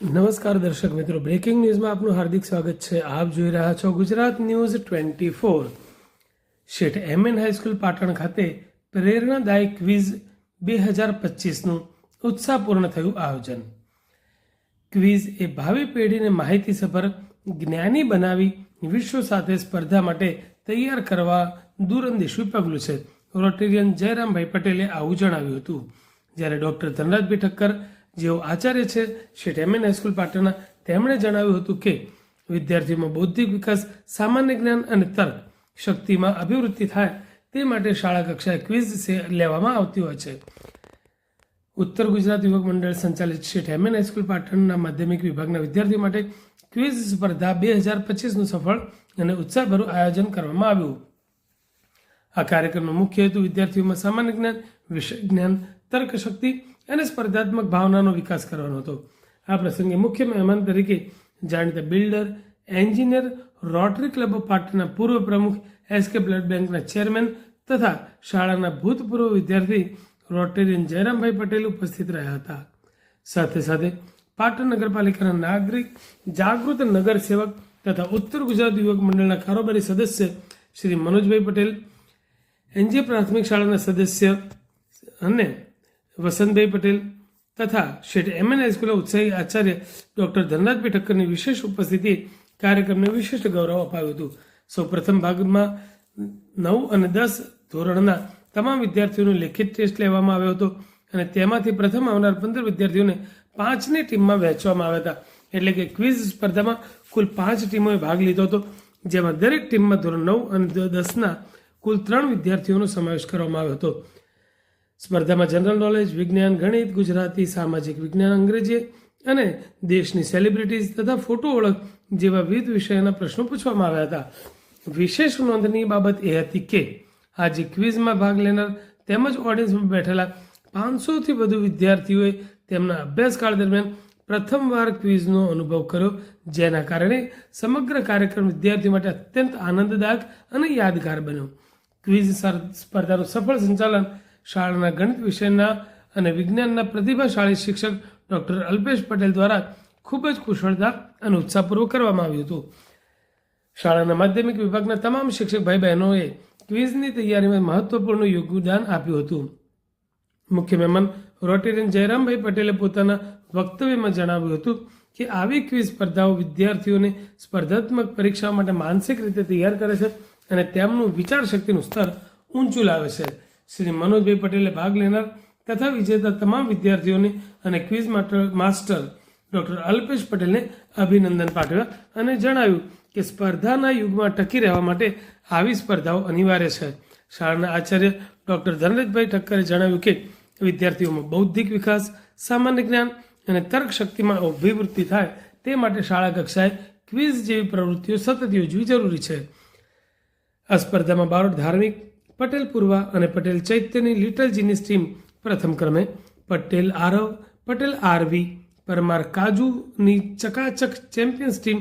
નમસ્કાર દર્શક મિત્રો, બ્રેકિંગ ન્યૂઝમાં આપનું હાર્દિક સ્વાગત છે। આપ જોઈ રહ્યા છો ગુજરાત ન્યૂઝ 24। શેઠ એમએન હાઈસ્કૂલ પાટણ ખાતે પ્રેરણાદાયી ક્વિઝ 2025નું ઉત્સાહપૂર્ણ થયું આયોજન। ક્વિઝ એ ભાવિ પેઢીને માહિતીસભર જ્ઞાની બનાવી વિશ્વ સાથે સ્પર્ધા માટે તૈયાર કરવા દૂરંદેશી પગલું છે। રોટેરિયન જયરામભાઈ પટેલે આવું જણાવ્યું હતું, જ્યારે ડોક્ટર ધનરાજભાઈ ઠક્કર જેઓ આચાર્ય છે શેઠ એમએન હાઈસ્કૂલ પાટણના, તેમણે જણાવ્યું હતું કે વિદ્યાર્થીઓમાં બૌદ્ધિક વિકાસ, સામાન્ય જ્ઞાન અને તર્ક શક્તિમાં અભિવૃદ્ધિ થાય તે માટે શાળા કક્ષાએ ક્વિઝ લેવામાં આવતી હોય છે। ઉત્તર ગુજરાત યુવક મંડળ સંચાલિત શેઠ એમએન હાઈસ્કૂલ પાટણના માધ્યમિક વિભાગના વિદ્યાર્થીઓ માટે ક્વિઝ સ્પર્ધા 2025નું સફળ અને ઉત્સાહભર્યું આયોજન કરવામાં આવ્યું। આ કાર્યક્રમનો મુખ્ય હેતુ વિદ્યાર્થીઓમાં સામાન્ય જ્ઞાન, વિષય જ્ઞાન, તર્ક શક્તિ અને સ્પર્ધાત્મક ભાવનાનો વિકાસ કરવાનો હતો। આ પ્રસંગે મુખ્ય મહેમાન તરીકે જાણીતા builder, engineer, rotary club of પાટણના પૂર્વ પ્રમુખ, એસકે બ્લડ બેંકના ચેરમેન તથા શાળાના ભૂતપૂર્વ વિદ્યાર્થી રોટેરિયન જયરામભાઈ પટેલ ઉપસ્થિત રહ્યા હતા। સાથે સાથે પાટણ નગરપાલિકાના નાગરિક જાગૃત નગર સેવક તથા ઉત્તર ગુજરાત યુવક મંડળના કારોબારી સદસ્ય શ્રી મનોજભાઈ પટેલ, એનજે પ્રાથમિક શાળાના સદસ્ય અને વસંતભાઈ પટેલ તથા શેઠ એમએન હાઈસ્કૂલના ઉત્સાહી આચાર્ય ડોક્ટર ધનરાજભાઈ ઠક્કરની વિશેષ ઉપસ્થિતિએ કાર્યક્રમને વિશિષ્ટ ગૌરવ અપાવ્યું હતું। સૌ પ્રથમ ભાગમાં 9 અને 10 ધોરણના તમામ વિદ્યાર્થીઓનો લેખિત ટેસ્ટ લેવામાં આવ્યો હતો અને તેમાંથી પ્રથમ આવનાર 15 વિદ્યાર્થીઓને 5ની ટીમમાં વહેંચવામાં આવ્યા હતા। એટલે કે ક્વિઝ સ્પર્ધામાં કુલ 5 ટીમોએ ભાગ લીધો હતો, જેમાં દરેક ટીમમાં ધોરણ 9 અને 10ના કુલ 3 વિદ્યાર્થીઓનો સમાવેશ કરવામાં આવ્યો હતો। સ્પર્ધામાં જનરલ નોલેજ, વિજ્ઞાન, ગણિત, ગુજરાતી, સામાજિક વિજ્ઞાન, અંગ્રેજી અને દેશની સેલિબ્રિટીઝ તથા ફોટો ઓળખ જેવા વિવિધ વિષયોના પ્રશ્નો પૂછવામાં આવ્યા હતા। વિશેષ નોંધનીય બાબત એ હતી કે આજે ક્વિઝમાં ભાગ લેનાર તેમજ ઓડિયન્સમાં બેઠેલા 500થી વધુ વિદ્યાર્થીઓએ તેમના અભ્યાસકાળ દરમિયાન પ્રથમવાર ક્વિઝનો અનુભવ કર્યો, જેના કારણે સમગ્ર કાર્યક્રમ વિદ્યાર્થીઓ માટે અત્યંત આનંદદાયક અને યાદગાર બન્યો। ક્વિઝ સ્પર્ધાનું સફળ સંચાલન શાળાના ગણિત વિષયના અને વિજ્ઞાનના પ્રતિભાશાળી શિક્ષક ડોક્ટર અલ્પેશ પટેલ દ્વારા ખૂબ જ કુશળતા અને ઉત્સાહપૂર્વક કરવામાં આવ્યું હતું। શાળાના માધ્યમિક વિભાગના તમામ શિક્ષક ભાઈ બહેનોએ ક્વિઝની તૈયારીમાં મહત્વપૂર્ણ યોગદાન આપ્યું હતું। મુખ્ય મહેમાન રોટેરિયન જયરામભાઈ પટેલે પોતાના વક્તવ્યમાં જણાવ્યું હતું કે આવી ક્વિઝ સ્પર્ધાઓ વિદ્યાર્થીઓને સ્પર્ધાત્મક પરીક્ષાઓ માટે માનસિક રીતે તૈયાર કરે છે અને તેમનું વિચાર શક્તિનું સ્તર ઊંચું લાવે છે। શ્રી મનોજભાઈ પટેલે ભાગ લેનાર તથા વિજેતા તમામ વિદ્યાર્થીઓને અને ક્વિઝ માસ્ટર ડોક્ટર અલ્પેશ પટેલને અભિનંદન પાઠવ્યા અને જણાવ્યું કે સ્પર્ધાના યુગમાં ટકી રહેવા માટે આવી સ્પર્ધાઓ અનિવાર્ય છે। શાળાના આચાર્ય ડોક્ટર ધનરાજભાઈ ઠક્કરે જણાવ્યું કે વિદ્યાર્થીઓમાં બૌદ્ધિક વિકાસ, સામાન્ય જ્ઞાન અને તર્ક શક્તિમાં અભિવૃદ્ધિ થાય તે માટે શાળા કક્ષાએ ક્વિઝ જેવી પ્રવૃત્તિઓ સતત યોજવી જરૂરી છે। આ સ્પર્ધામાં બારોટ ધાર્મિક, પટેલ પૂર્વા અને પટેલ ચૈત્યની લિટલ જીનિસ ટીમ પ્રથમ ક્રમે, પટેલ આરવ, પટેલ આરવી, પરમાર કાજુની ચકાચક ચેમ્પિયન્સ ટીમ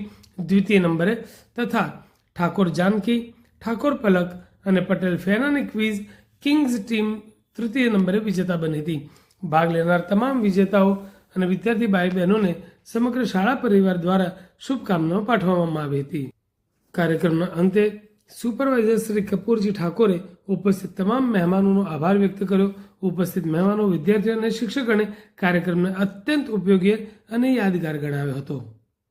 દ્વિતીય નંબરે તથા ઠાકોર જાનકી, ઠાકોર પલક અને પટેલ ફેનાની ક્વિઝ કિંગ્સ ટીમ તૃતીય નંબરે વિજેતા બની હતી। ભાગ લેનાર તમામ વિજેતાઓ અને વિદ્યાર્થી ભાઈ બહેનોને સમગ્ર શાળા પરિવાર દ્વારા શુભકામનાઓ પાઠવવામાં આવી હતી। કાર્યક્રમના અંતે સુપરવાઇઝર શ્રી કપૂરજી ઠાકોરે ઉપસ્થિત તમામ મહેમાનોનો આભાર વ્યક્ત કર્યો। ઉપસ્થિત મહેમાનો, વિદ્યાર્થીઓ અને શિક્ષકોને કાર્યક્રમને અત્યંત ઉપયોગી અને યાદગાર ગણાવ્યો હતો।